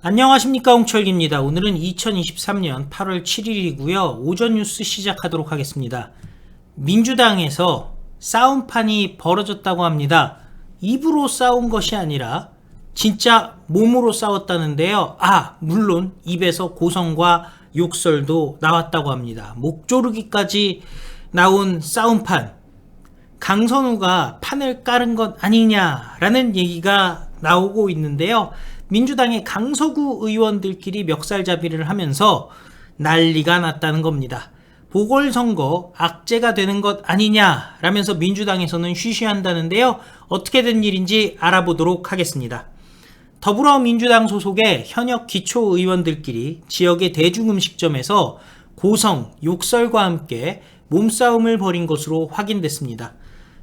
안녕하십니까, 홍철기입니다. 오늘은 2023년 8월 7일이고요. 오전 뉴스 시작하도록 하겠습니다. 민주당에서 싸움판이 벌어졌다고 합니다. 입으로 싸운 것이 아니라 진짜 몸으로 싸웠다는데요. 물론 입에서 고성과 욕설도 나왔다고 합니다. 목 조르기까지 나온 싸움판. 강선우가 판을 깔은 것 아니냐라는 얘기가 나오고 있는데요. 민주당의 강서구 의원들끼리 멱살잡이를 하면서 난리가 났다는 겁니다. 보궐선거 악재가 되는 것 아니냐라면서 민주당에서는 쉬쉬한다는데요. 어떻게 된 일인지 알아보도록 하겠습니다. 더불어민주당 소속의 현역 기초의원들끼리 지역의 대중음식점에서 고성, 욕설과 함께 몸싸움을 벌인 것으로 확인됐습니다.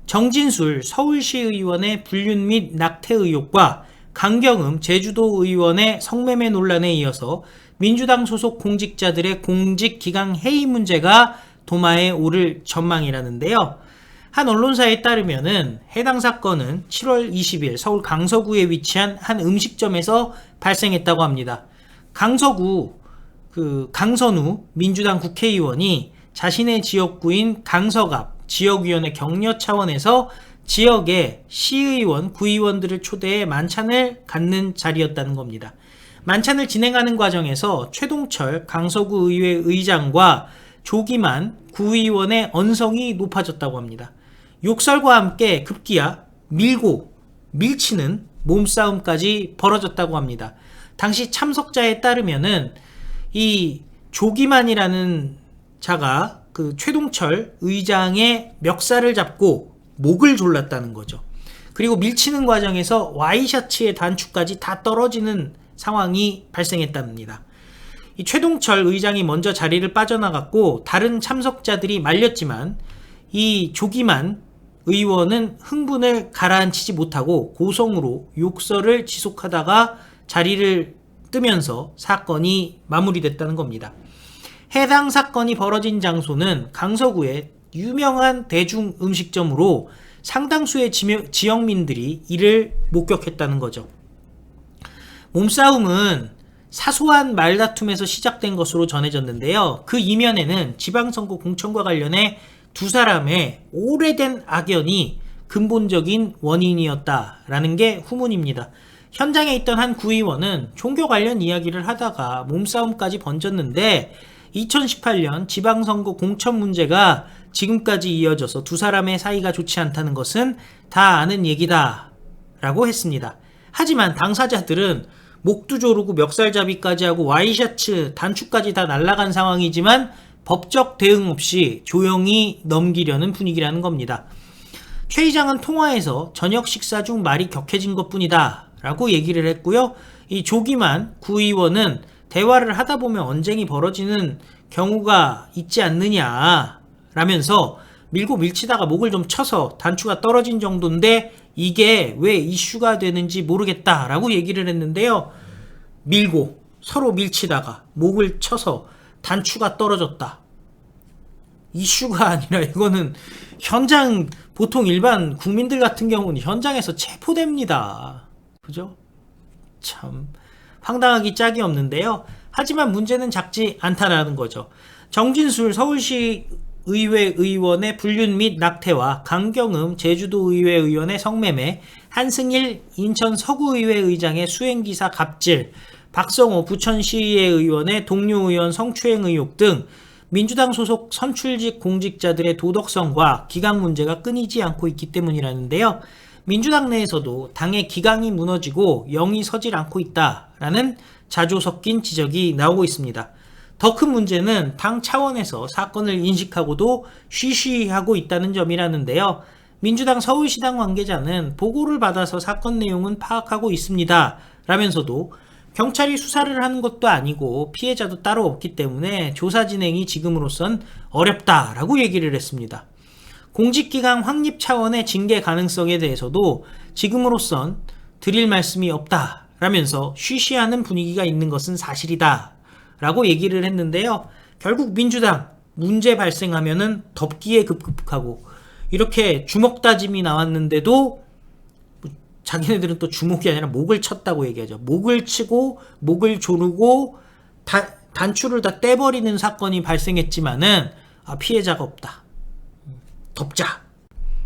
정진술 서울시 의원의 불륜 및 낙태 의혹과 강경흠 제주도 의원의 성매매 논란에 이어서 민주당 소속 공직자들의 공직기강 해이 문제가 도마에 오를 전망이라는데요. 한 언론사에 따르면은 해당 사건은 7월 20일 서울 강서구에 위치한 한 음식점에서 발생했다고 합니다. 강서구 강선우 민주당 국회의원이 자신의 지역구인 강서갑 지역위원회 격려 차원에서 지역의 시의원, 구의원들을 초대해 만찬을 갖는 자리였다는 겁니다. 만찬을 진행하는 과정에서 최동철 강서구 의회 의장과 조기만 구의원의 언성이 높아졌다고 합니다. 욕설과 함께 급기야 밀고 밀치는 몸싸움까지 벌어졌다고 합니다. 당시 참석자에 따르면은 이 조기만이라는 자가 최동철 의장의 멱살을 잡고 목을 졸랐다는 거죠. 그리고 밀치는 과정에서 와이셔츠의 단추까지 다 떨어지는 상황이 발생했답니다. 이 최동철 의장이 먼저 자리를 빠져나갔고 다른 참석자들이 말렸지만 이 조기만 의원은 흥분을 가라앉히지 못하고 고성으로 욕설을 지속하다가 자리를 뜨면서 사건이 마무리됐다는 겁니다. 해당 사건이 벌어진 장소는 강서구의 유명한 대중음식점으로 상당수의 지역민들이 이를 목격했다는 거죠. 몸싸움은 사소한 말다툼에서 시작된 것으로 전해졌는데요. 그 이면에는 지방선거 공천과 관련해 두 사람의 오래된 악연이 근본적인 원인이었다라는 게 후문입니다. 현장에 있던 한 구의원은 종교 관련 이야기를 하다가 몸싸움까지 번졌는데 2018년 지방선거 공천 문제가 지금까지 이어져서 두 사람의 사이가 좋지 않다는 것은 다 아는 얘기다 라고 했습니다. 하지만 당사자들은 목도 조르고 멱살잡이까지 하고 와이셔츠 단추까지 다 날아간 상황이지만 법적 대응 없이 조용히 넘기려는 분위기라는 겁니다. 최 의장은 통화에서 저녁 식사 중 말이 격해진 것뿐이다 라고 얘기를 했고요. 이 조기만 구의원은 대화를 하다 보면 언쟁이 벌어지는 경우가 있지 않느냐 라면서 밀고 밀치다가 목을 좀 쳐서 단추가 떨어진 정도인데 이게 왜 이슈가 되는지 모르겠다 라고 얘기를 했는데요. 밀고 서로 밀치다가 목을 쳐서 단추가 떨어졌다. 이슈가 아니라 이거는 현장 보통 일반 국민들 같은 경우는 현장에서 체포됩니다. 그죠? 참 황당하기 짝이 없는데요. 하지만 문제는 작지 않다라는 거죠. 정진술 서울시 의회 의원의 불륜 및 낙태와 강경흠 제주도 의회 의원의 성매매, 한승일 인천 서구의회 의장의 수행기사 갑질, 박성호 부천시의회 의원의 동료 의원 성추행 의혹 등 민주당 소속 선출직 공직자들의 도덕성과 기강 문제가 끊이지 않고 있기 때문이라는데요. 민주당 내에서도 당의 기강이 무너지고 영이 서질 않고 있다라는 자조 섞인 지적이 나오고 있습니다. 더 큰 문제는 당 차원에서 사건을 인식하고도 쉬쉬하고 있다는 점이라는데요. 민주당 서울시당 관계자는 보고를 받아서 사건 내용은 파악하고 있습니다 라면서도 경찰이 수사를 하는 것도 아니고 피해자도 따로 없기 때문에 조사 진행이 지금으로선 어렵다라고 얘기를 했습니다. 공직기강 확립 차원의 징계 가능성에 대해서도 지금으로선 드릴 말씀이 없다라면서 쉬쉬하는 분위기가 있는 것은 사실이다 라고 얘기를 했는데요. 결국 민주당 문제 발생하면은 덮기에 급급하고 이렇게 주먹 다짐이 나왔는데도 자기네들은 또 주목이 아니라 목을 쳤다고 얘기하죠. 목을 치고 목을 조르고 단추를 다 떼버리는 사건이 발생했지만은 피해자가 없다. 덮자.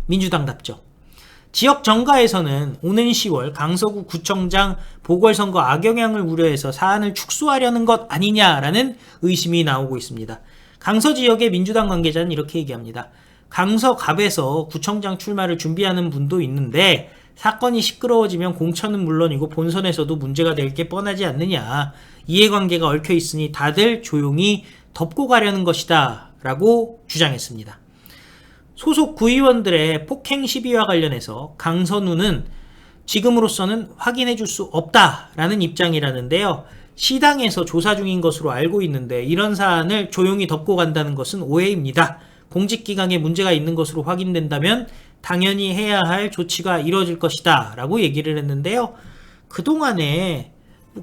민주당답죠. 지역 정가에서는 오는 10월 강서구 구청장 보궐선거 악영향을 우려해서 사안을 축소하려는 것 아니냐라는 의심이 나오고 있습니다. 강서 지역의 민주당 관계자는 이렇게 얘기합니다. 강서갑에서 구청장 출마를 준비하는 분도 있는데 사건이 시끄러워지면 공천은 물론이고 본선에서도 문제가 될 게 뻔하지 않느냐. 이해관계가 얽혀 있으니 다들 조용히 덮고 가려는 것이다 라고 주장했습니다. 소속 구의원들의 폭행 시비와 관련해서 강선우는 지금으로서는 확인해 줄 수 없다라는 입장이라는데요. 시당에서 조사 중인 것으로 알고 있는데 이런 사안을 조용히 덮고 간다는 것은 오해입니다. 공직기강에 문제가 있는 것으로 확인된다면 당연히 해야 할 조치가 이루어질 것이다 라고 얘기를 했는데요. 그동안에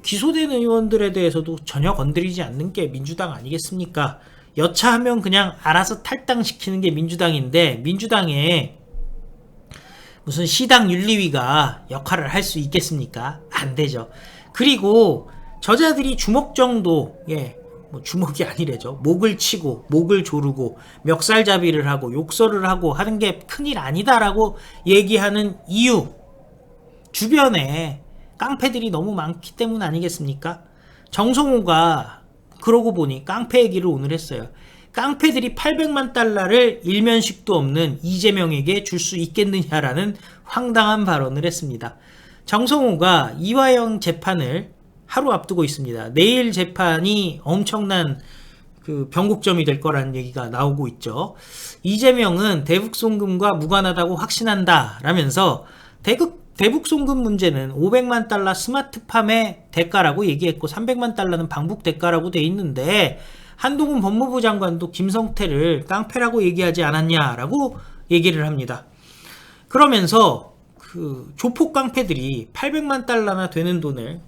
기소된 의원들에 대해서도 전혀 건드리지 않는 게 민주당 아니겠습니까? 여차하면 그냥 알아서 탈당시키는 게 민주당인데 민주당에 무슨 시당 윤리위가 역할을 할 수 있겠습니까? 안 되죠. 그리고 저자들이 주먹 정도, 주먹이 아니래죠. 목을 치고 목을 조르고 멱살잡이를 하고 욕설을 하고 하는 게 큰일 아니다라고 얘기하는 이유, 주변에 깡패들이 너무 많기 때문 아니겠습니까? 정성호가 그러고 보니 깡패 얘기를 오늘 했어요. 깡패들이 800만 달러를 일면식도 없는 이재명에게 줄 수 있겠느냐라는 황당한 발언을 했습니다. 정성호가 이화영 재판을 하루 앞두고 있습니다. 내일 재판이 엄청난 변곡점이 될 거라는 얘기가 나오고 있죠. 이재명은 대북송금과 무관하다고 확신한다 라면서 대북송금 문제는 500만 달러 스마트팜의 대가라고 얘기했고 300만 달러는 방북 대가라고 돼 있는데 한동훈 법무부 장관도 김성태를 깡패라고 얘기하지 않았냐라고 얘기를 합니다. 그러면서 조폭 깡패들이 800만 달러나 되는 돈을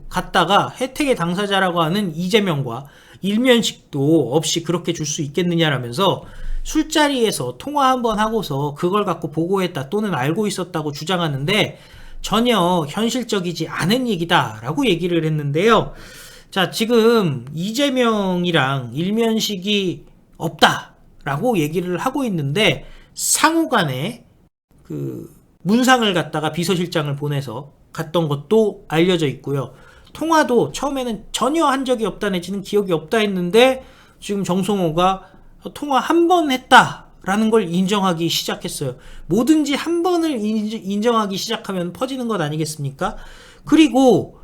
갖다가 혜택의 당사자라고 하는 이재명과 일면식도 없이 그렇게 줄 수 있겠느냐라면서 술자리에서 통화 한번 하고서 그걸 갖고 보고했다 또는 알고 있었다고 주장하는데 전혀 현실적이지 않은 얘기다라고 얘기를 했는데요. 자, 지금 이재명이랑 일면식이 없다라고 얘기를 하고 있는데 상호간에 문상을 갖다가 비서실장을 보내서 갔던 것도 알려져 있고요. 통화도 처음에는 전혀 한 적이 없다 내지는 기억이 없다 했는데 지금 정성호가 통화 한 번 했다라는 걸 인정하기 시작했어요. 뭐든지 한 번을 인정하기 시작하면 퍼지는 것 아니겠습니까? 그리고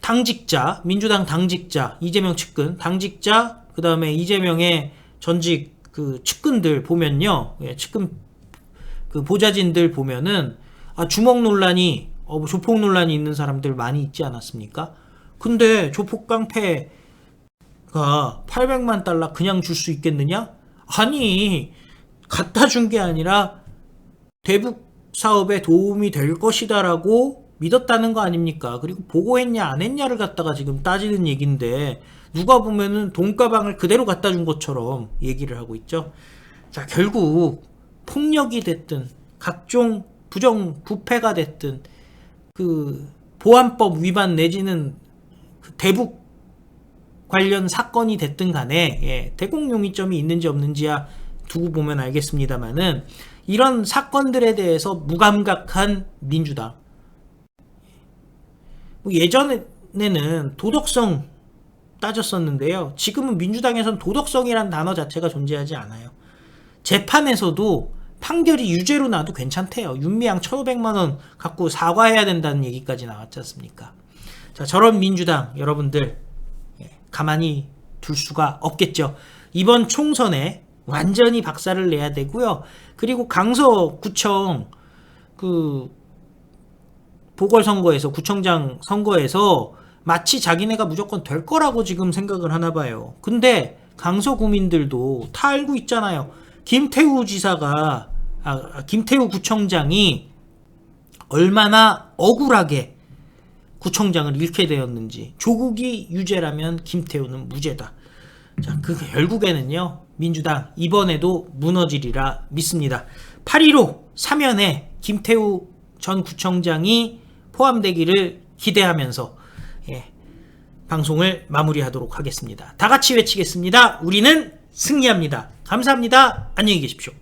당직자, 민주당 당직자, 이재명 측근, 당직자, 그 다음에 이재명의 전직 측근들 보면요. 측근 보좌진들 보면은 주먹 논란이, 조폭 논란이 있는 사람들 많이 있지 않았습니까? 근데 조폭 깡패가 800만 달러 그냥 줄 수 있겠느냐? 아니, 갖다 준 게 아니라 대북 사업에 도움이 될 것이다라고 믿었다는 거 아닙니까? 그리고 보고했냐 안 했냐를 갖다가 지금 따지는 얘기인데 누가 보면은 돈가방을 그대로 갖다 준 것처럼 얘기를 하고 있죠. 자, 결국 폭력이 됐든 각종 부패가 됐든 보안법 위반 내지는 대북 관련 사건이 됐든 간에 대공용이점이 있는지 없는지야 두고 보면 알겠습니다만은 이런 사건들에 대해서 무감각한 민주당, 예전에는 도덕성 따졌었는데요. 지금은 민주당에선 도덕성이란 단어 자체가 존재하지 않아요. 재판에서도 판결이 유죄로 나도 괜찮대요. 윤미향 1,500만원 갖고 사과해야 된다는 얘기까지 나왔지 않습니까? 자, 저런 민주당 여러분들 가만히 둘 수가 없겠죠. 이번 총선에 완전히 박살을 내야 되고요. 그리고 강서구청 보궐선거에서 구청장 선거에서 마치 자기네가 무조건 될 거라고 지금 생각을 하나 봐요. 근데 강서구민들도 다 알고 있잖아요. 김태우 구청장이 얼마나 억울하게 구청장을 잃게 되었는지. 조국이 유죄라면 김태우는 무죄다. 자, 결국에는요, 민주당 이번에도 무너지리라 믿습니다. 8.15 사면에 김태우 전 구청장이 포함되기를 기대하면서 방송을 마무리하도록 하겠습니다. 다 같이 외치겠습니다. 우리는 승리합니다. 감사합니다. 안녕히 계십시오.